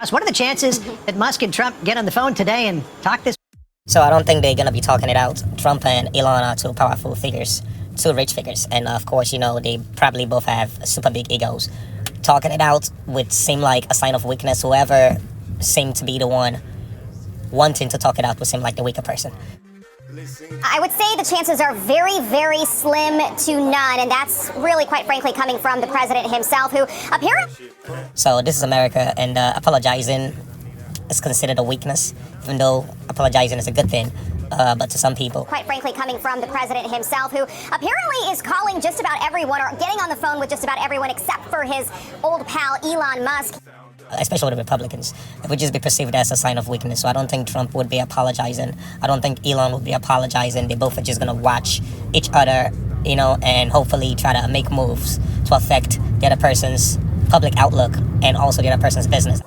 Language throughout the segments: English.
What are the chances that Musk and Trump get on the phone today and talk this? So I don't think they're going to be talking it out. Trump and Elon are two powerful figures, two rich figures. And of course, they probably both have super big egos. Talking it out would seem like a sign of weakness. Whoever seemed to be the one wanting to talk it out would seem like the weaker person. I would say the chances are very, very slim to none, and that's really, quite frankly, coming from the president himself, who apparently... So this is America, and apologizing is considered a weakness, even though apologizing is a good thing, but to some people. Quite frankly, coming from the president himself, who apparently is calling just about everyone, or getting on the phone with just about everyone, except for his old pal, Elon Musk. Especially with the Republicans, it would just be perceived as a sign of weakness. So I don't think Trump would be apologizing. I don't think Elon would be apologizing. They both are just going to watch each other, and hopefully try to make moves to affect the other person's public outlook and also the other person's business.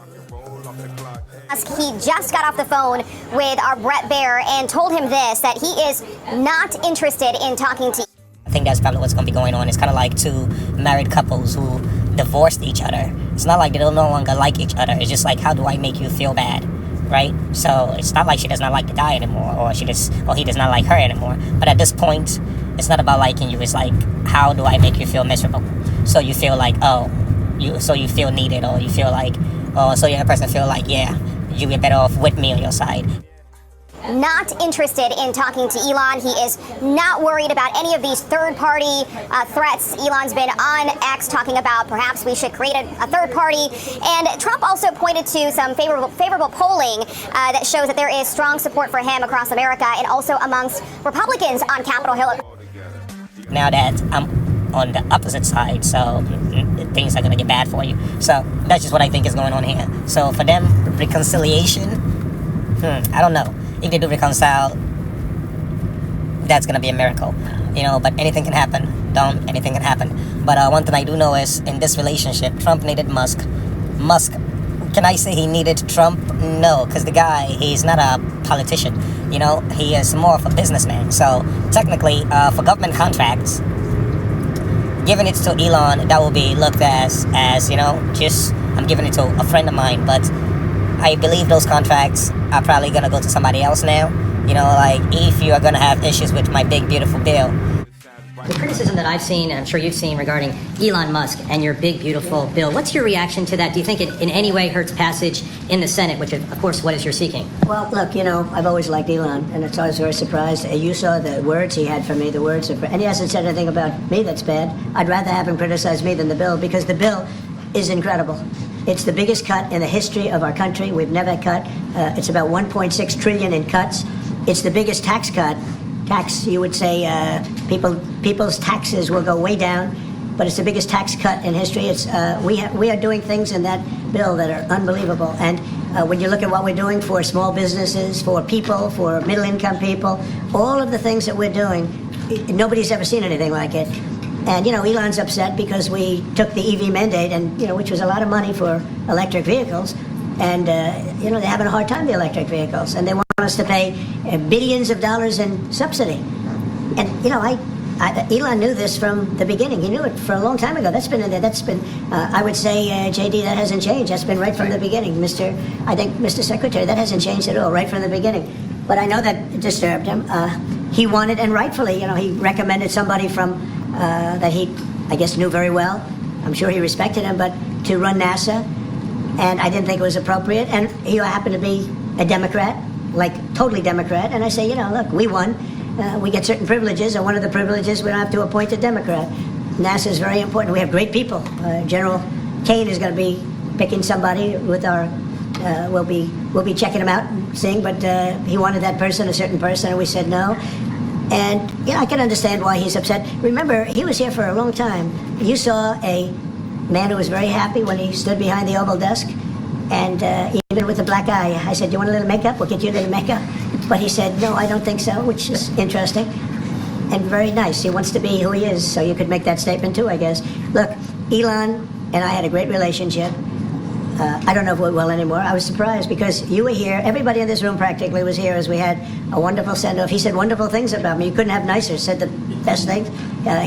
He just got off the phone with our Brett Baer and told him this, that he is not interested in talking to... I think that's probably what's going to be going on. It's kind of like two married couples who divorced each other. It's not like they don't no longer like each other. It's just like, how do I make you feel bad, right? So it's not like she does not like the guy anymore, or he does not like her anymore. But at this point, it's not about liking you. It's like, how do I make you feel miserable? So you feel like, so you feel needed, or you feel like, so the other person feel like, yeah, you be better off with me on your side. Not interested in talking to Elon. He is not worried about any of these third-party threats. Elon's been on X talking about perhaps we should create a third party. And Trump also pointed to some favorable polling that shows that there is strong support for him across America and also amongst Republicans on Capitol Hill. Now that I'm on the opposite side, so things are going to get bad for you. So that's just what I think is going on here. So for them, reconciliation, I don't know. If they do reconcile, that's going to be a miracle, but anything can happen. Anything can happen. But one thing I do know is, in this relationship, Trump needed Musk. Musk, can I say he needed Trump? No, because the guy, he's not a politician. He is more of a businessman. So technically, for government contracts, giving it to Elon, that will be looked as just, I'm giving it to a friend of mine. But I believe those contracts are probably going to go to somebody else now. Like if you are going to have issues with my big, beautiful bill. The criticism that I've seen, and I'm sure you've seen, regarding Elon Musk and your big, beautiful bill, what's your reaction to that? Do you think it in any way hurts passage in the Senate, which, of course, what is you're seeking? Well, look, I've always liked Elon, and it's always very surprised. You saw the words he had for me, and he hasn't said anything about me that's bad. I'd rather have him criticize me than the bill, because the bill is incredible. It's the biggest cut in the history of our country. We've never cut. It's about 1.6 trillion in cuts. It's the biggest tax cut. You would say people's taxes will go way down, but it's the biggest tax cut in history. It's we are doing things in that bill that are unbelievable. And when you look at what we're doing for small businesses, for people, for middle-income people, all of the things that we're doing, nobody's ever seen anything like it. And, Elon's upset because we took the EV mandate, and, which was a lot of money for electric vehicles. And, they're having a hard time, the electric vehicles. And they want us to pay billions of dollars in subsidy. And, Elon knew this from the beginning. He knew it for a long time ago. That's been in there. I would say, JD, that hasn't changed. That's been right from the beginning. Mr. Secretary, that hasn't changed at all, right from the beginning. But I know that disturbed him. He wanted, and rightfully, he recommended somebody from... that he, I guess, knew very well. I'm sure he respected him, but to run NASA, and I didn't think it was appropriate. And he happened to be a Democrat, like totally Democrat. And I say, look, we won. We get certain privileges, and one of the privileges, we don't have to appoint a Democrat. NASA is very important. We have great people. General Kane is going to be picking somebody with our. We'll be checking him out and seeing, but he wanted that person, a certain person, and we said no. And, I can understand why he's upset. Remember, he was here for a long time. You saw a man who was very happy when he stood behind the Oval Desk, and even with the black eye. I said, do you want a little makeup? We'll get you a little makeup. But he said, no, I don't think so, which is interesting and very nice. He wants to be who he is, so you could make that statement too, I guess. Look, Elon and I had a great relationship. I don't know if we're well anymore. I was surprised because you were here. Everybody in this room practically was here as we had a wonderful send-off. He said wonderful things about me. You couldn't have nicer. Said the best things.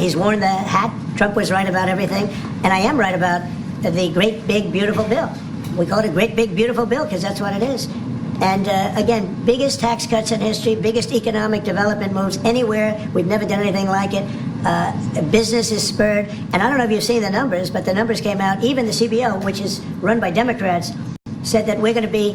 He's worn the hat. Trump was right about everything. And I am right about the great, big, beautiful bill. We call it a great, big, beautiful bill because that's what it is. And again, biggest tax cuts in history, biggest economic development moves anywhere. We've never done anything like it. Business is spurred. And I don't know if you've seen the numbers, but the numbers came out. Even the CBO, which is run by Democrats, said that we're going to be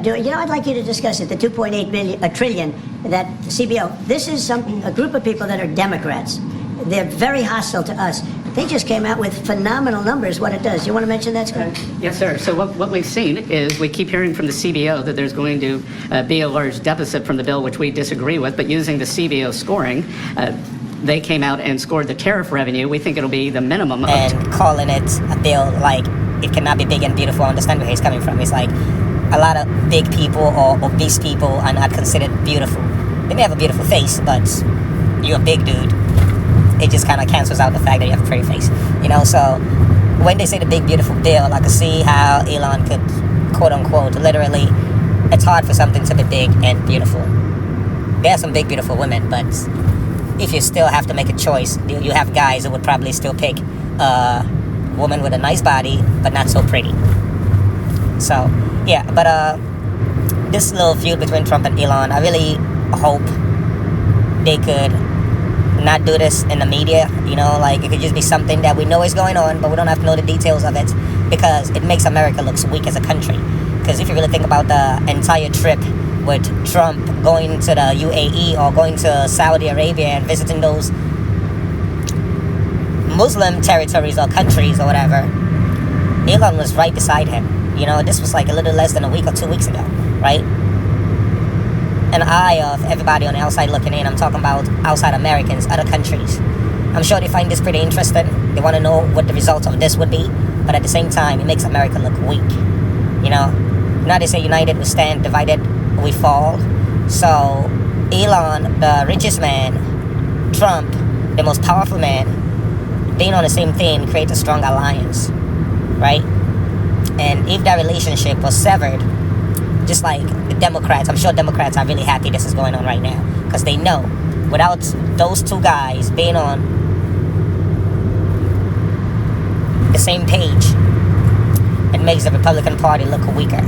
doing, I'd like you to discuss it, the 2.8 trillion, that CBO. This is a group of people that are Democrats. They're very hostile to us. They just came out with phenomenal numbers, what it does. You want to mention that, Scott? Yes, sir. So what we've seen is we keep hearing from the CBO that there's going to be a large deficit from the bill, which we disagree with, but using the CBO scoring, they came out and scored the tariff revenue. We think it'll be the minimum. And calling it a bill like it cannot be big and beautiful, I understand where he's coming from. It's like a lot of big people or obese people are not considered beautiful. They may have a beautiful face, but you're a big dude. It just kind of cancels out the fact that you have a pretty face, so when they say the big beautiful bill, I can see how Elon could quote unquote literally, it's hard for something to be big and beautiful. There are some big beautiful women, but if you still have to make a choice, you have guys who would probably still pick a woman with a nice body but not so pretty. So yeah, but this little feud between Trump and Elon, I really hope they could not do this in the media, like it could just be something that we know is going on, but we don't have to know the details of it, because it makes America look weak as a country. Because if you really think about the entire trip with Trump going to the UAE or going to Saudi Arabia and visiting those Muslim territories or countries or whatever, Elon was right beside him. This was like a little less than a week or 2 weeks ago, right? An eye of everybody on the outside looking in. I'm talking about outside Americans, other countries. I'm sure they find this pretty interesting. They want to know what the results of this would be, but at the same time, it makes America look weak. Now they say united we stand, divided we fall. So Elon, the richest man, Trump, the most powerful man, being on the same thing creates a strong alliance, right? And if that relationship was severed, just like the Democrats, I'm sure Democrats are really happy this is going on right now, because they know without those two guys being on the same page, it makes the Republican Party look weaker.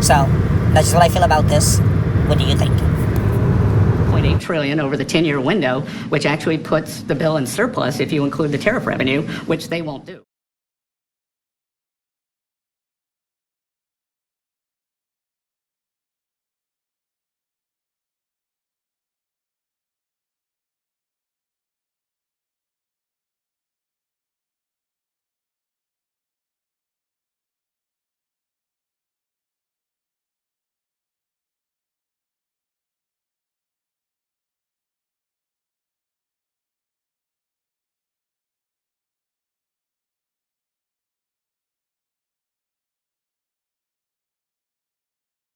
So that's just what I feel about this. What do you think? 0.8 trillion over the 10-year window, which actually puts the bill in surplus if you include the tariff revenue, which they won't do.